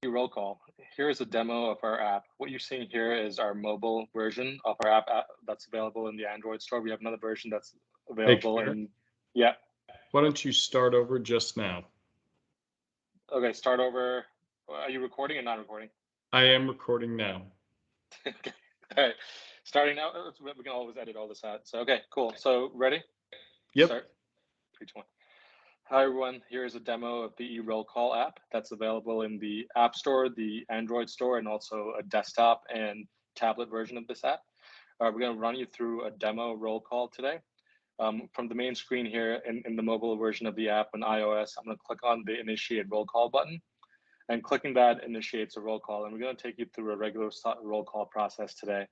Roll call. Here is a demo of our app. What you're seeing here is our mobile version of our app that's available in the Android store. We have another version that's Hey, available Kavir, in, yeah. why don't you start over just now? Okay, start over. Are you recording or not recording? I am recording now. Okay. All right, starting now. We can always edit all this out. So, okay, cool. So, ready? Yep. Start. 3, 2, 1. Hi, everyone. Here is a demo of the eRollCall app that's available in the App Store, the Android store, and also a desktop and tablet version of this app. We're going to run you through a demo roll call today. From the main screen here in the mobile version of the app on iOS, I'm going to click on the Initiate Roll Call button, and clicking that initiates a roll call. And we're going to take you through a regular roll call process today.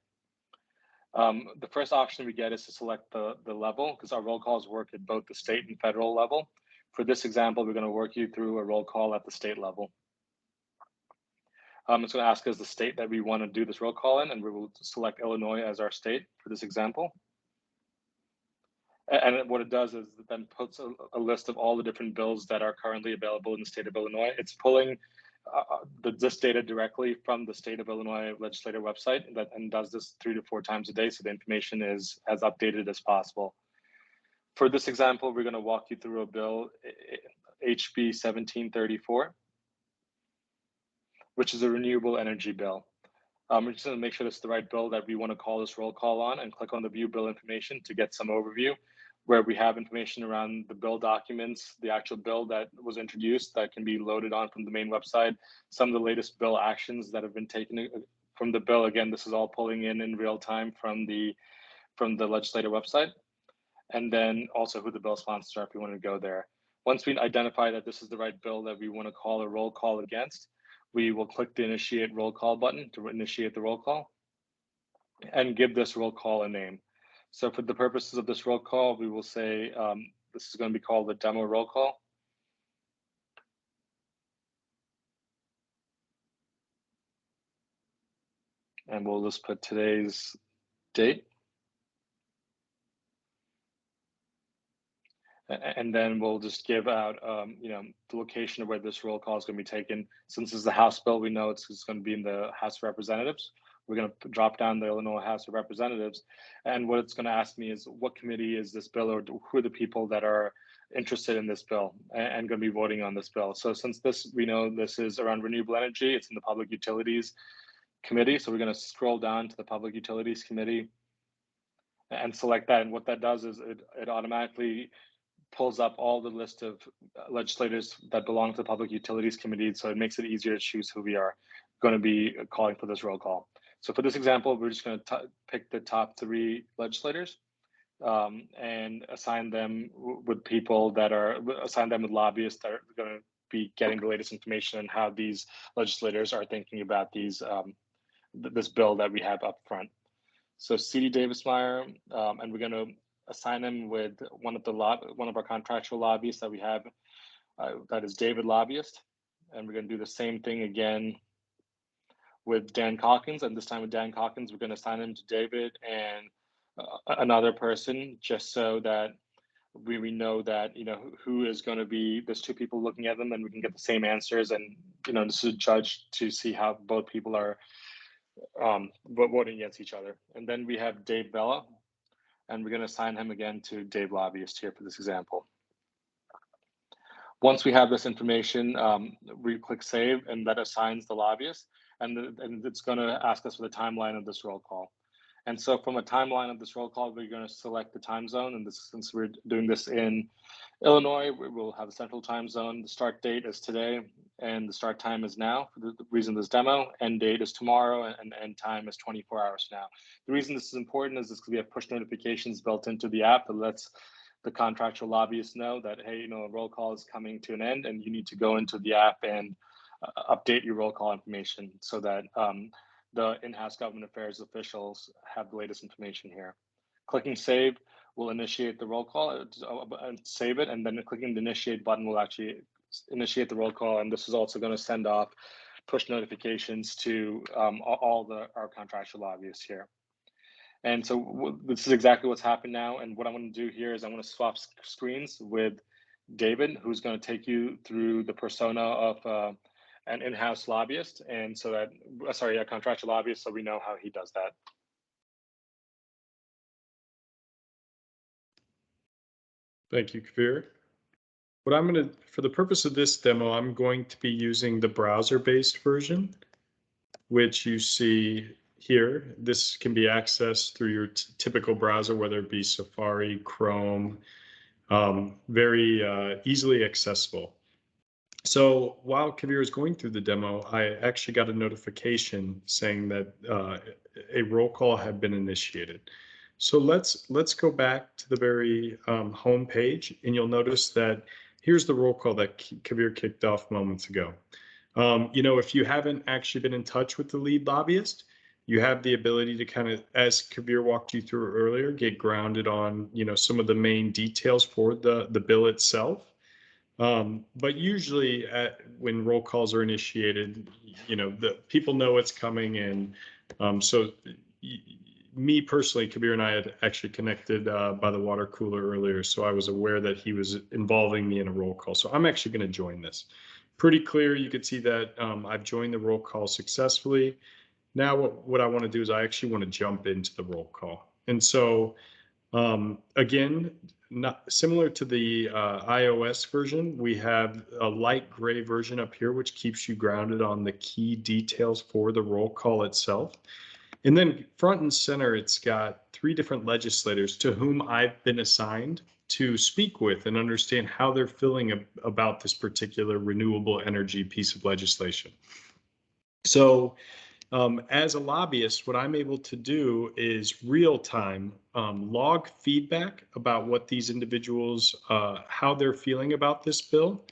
The first option we get is to select the level, because our roll calls work at both the state and federal level. For this example, we're going to work you through a roll call at the state level. It's going to ask us the state that we want to do this roll call in, and we will select Illinois as our state for this example. And what it does is it then puts a list of all the different bills that are currently available in the state of Illinois. It's pulling this data directly from the state of Illinois legislative website and does this 3 to 4 times a day, so the information is as updated as possible. For this example, we're going to walk you through a bill, HB 1734, which is a renewable energy bill. We're just going to make sure it's the right bill that we want to call this roll call on, and click on the view bill information to get some overview, where we have information around the bill documents, the actual bill that was introduced that can be loaded on from the main website, some of the latest bill actions that have been taken from the bill. Again, this is all pulling in real time from the legislative website, and then also who the bill sponsors are if we want to go there. Once we identify that this is the right bill that we want to call a roll call against, we will click the Initiate Roll Call button to initiate the roll call and give this roll call a name. So for the purposes of this roll call, we will say this is going to be called the demo roll call. And we'll just put today's date. And then we'll just give out, the location of where this roll call is going to be taken. Since this is the House bill, we know it's going to be in the House of Representatives. We're going to drop down the Illinois House of Representatives. And what it's going to ask me is what committee is this bill, or who are the people that are interested in this bill and going to be voting on this bill. So since we know this is around renewable energy, it's in the Public Utilities Committee. So we're going to scroll down to the Public Utilities Committee and select that. And what that does is it automatically pulls up all the list of legislators that belong to the Public Utilities Committee, so it makes it easier to choose who we are going to be calling for this roll call. So for this example, we're just going to pick the top 3 legislators and assign them with lobbyists that are going to be getting the latest information on how these legislators are thinking about this bill that we have up front. So C.D. Davismeyer, and we're going to assign him with one of our contractual lobbyists that we have, that is David Lobbyist. And we're going to do the same thing again with Dan Calkins. And this time with Dan Calkins, we're going to assign him to David and another person, just so that we know that, who is going to be, there's 2 people looking at them and we can get the same answers. And, this is a judge to see how both people are voting against each other. And then we have Dave Bella, and we're going to assign him again to Dave Lobbyist here for this example. Once we have this information, we click Save, and that assigns the lobbyist, and it's going to ask us for the timeline of this roll call. And so from a timeline of this roll call, we're going to select the time zone. And since we're doing this in Illinois, we will have a central time zone. The start date is today, and the start time is now for the reason of this demo. End date is tomorrow, and end time is 24 hours now. The reason this is important is because we have push notifications built into the app that lets the contractual lobbyists know that, hey, a roll call is coming to an end, and you need to go into the app and update your roll call information so that the in-house government affairs officials have the latest information here. Clicking Save will initiate the roll call and save it, and then clicking the Initiate button will actually initiate the roll call, and this is also going to send off push notifications to all our contractual lobbyists here. And so this is exactly what's happened now, and what I want to do here is I want to swap screens with David, who's going to take you through the persona of an in-house lobbyist, and so that, sorry, a contractual lobbyist, so we know how he does that. Thank you, Kavir. What I'm going to, for the purpose of this demo, I'm going to be using the browser-based version, which you see here. This can be accessed through your typical browser, whether it be Safari, Chrome, very easily accessible. So while Kavir is going through the demo, I actually got a notification saying that a roll call had been initiated. So let's go back to the very home page, and you'll notice that here's the roll call that Kavir kicked off moments ago. If you haven't actually been in touch with the lead lobbyist, you have the ability to kind of, as Kavir walked you through earlier, get grounded on some of the main details for the bill itself. But usually when roll calls are initiated, the people know it's coming, and so me personally, Kavir and I had actually connected by the water cooler earlier, so I was aware that he was involving me in a roll call. So I'm actually going to join this. Pretty clear. You can see that I've joined the roll call successfully. Now what I want to do is I actually want to jump into the roll call. And so again, not similar to the iOS version, we have a light gray version up here, which keeps you grounded on the key details for the roll call itself. And then front and center, it's got 3 different legislators to whom I've been assigned to speak with and understand how they're feeling about this particular renewable energy piece of legislation. So as a lobbyist, what I'm able to do is real time log feedback about what these individuals, how they're feeling about this bill.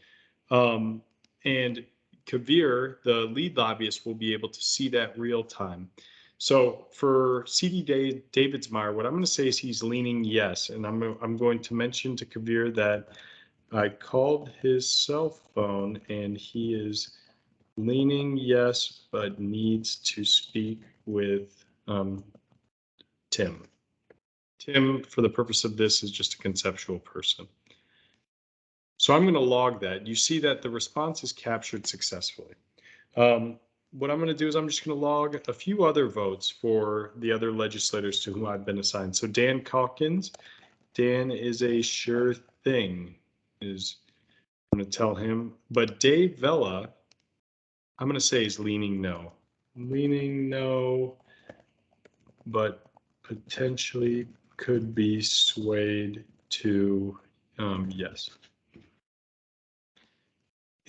And Kavir, the lead lobbyist, will be able to see that real time. So for CD Davidsmeyer, what I'm going to say is he's leaning yes. And I'm going to mention to Kavir that I called his cell phone and he is leaning yes, but needs to speak with Tim. Tim, for the purpose of this, is just a conceptual person. So I'm going to log that. You see that the response is captured successfully. What I'm going to do is I'm just going to log a few other votes for the other legislators to whom I've been assigned. So Dan Calkins, Dan is a sure thing, I'm going to tell him. But Dave Vella, I'm going to say is leaning no. Leaning no, but potentially could be swayed to yes.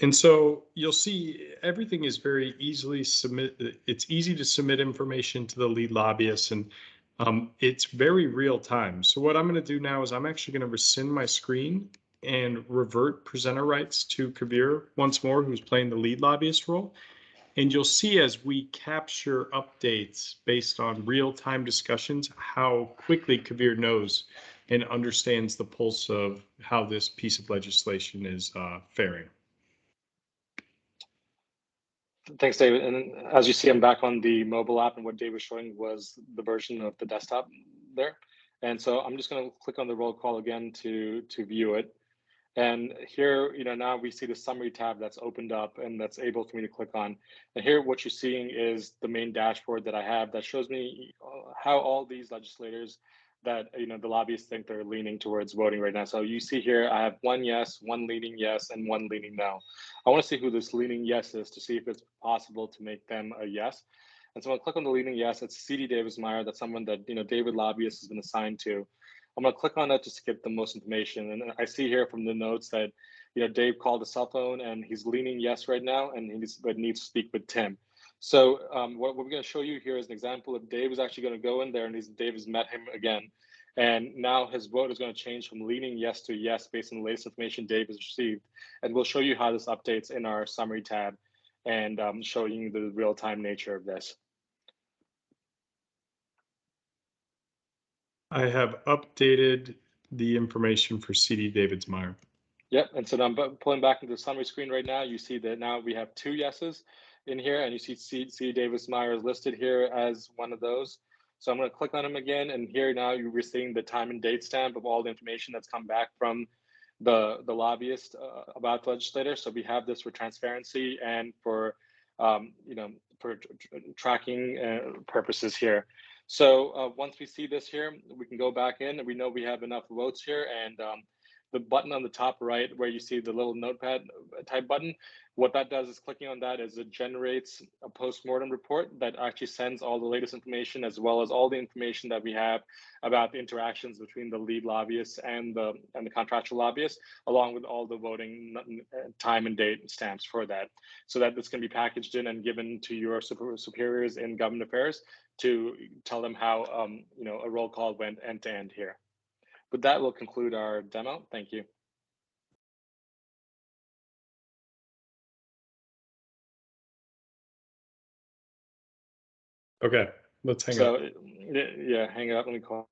And so you'll see everything is very easily it's easy to submit information to the lead lobbyist, and it's very real time. So what I'm going to do now is I'm actually going to rescind my screen and revert presenter rights to Kavir once more, who's playing the lead lobbyist role. And you'll see as we capture updates based on real-time discussions, how quickly Kavir knows and understands the pulse of how this piece of legislation is faring. Thanks, David. And as you see, I'm back on the mobile app, and what Dave was showing was the version of the desktop there. And so I'm just going to click on the roll call again to view it. And here, now we see the summary tab that's opened up and that's able for me to click on. And here, what you're seeing is the main dashboard that I have that shows me how all these legislators that, the lobbyists think they're leaning towards voting right now. So you see here, I have 1 yes, 1 leaning yes, and 1 leaning no. I want to see who this leaning yes is to see if it's possible to make them a yes. And so I'm going to click on the leaning yes. It's CD Davidsmeyer. That's someone that, David lobbyist has been assigned to. I'm going to click on that just to get the most information. And I see here from the notes that, Dave called a cell phone and he's leaning yes right now, and he needs to speak with Tim. So what we're going to show you here is an example of Dave is actually going to go in there, and Dave has met him again. And now his vote is going to change from leaning yes to yes based on the latest information Dave has received. And we'll show you how this updates in our summary tab and showing you the real-time nature of this. I have updated the information for CD Davidsmeyer. Yep, and so now I'm pulling back into the summary screen right now. You see that now we have 2 yeses in here, and you see C. Davidsmeyer is listed here as one of those. So I'm going to click on him again, and here now you're seeing the time and date stamp of all the information that's come back from the lobbyist about the legislator. So we have this for transparency and for for tracking purposes here. So once we see this here, we can go back in and we know we have enough votes here, and the button on the top right where you see the little notepad type button, what that does is clicking on that is it generates a post-mortem report that actually sends all the latest information as well as all the information that we have about the interactions between the lead lobbyists and the contractual lobbyists, along with all the voting time and date stamps for that, so that this can be packaged in and given to your superiors in government affairs to tell them how a roll call went end to end here. But that will conclude our demo. Thank you. Okay, let's hang up. So yeah, hang up. Let me call.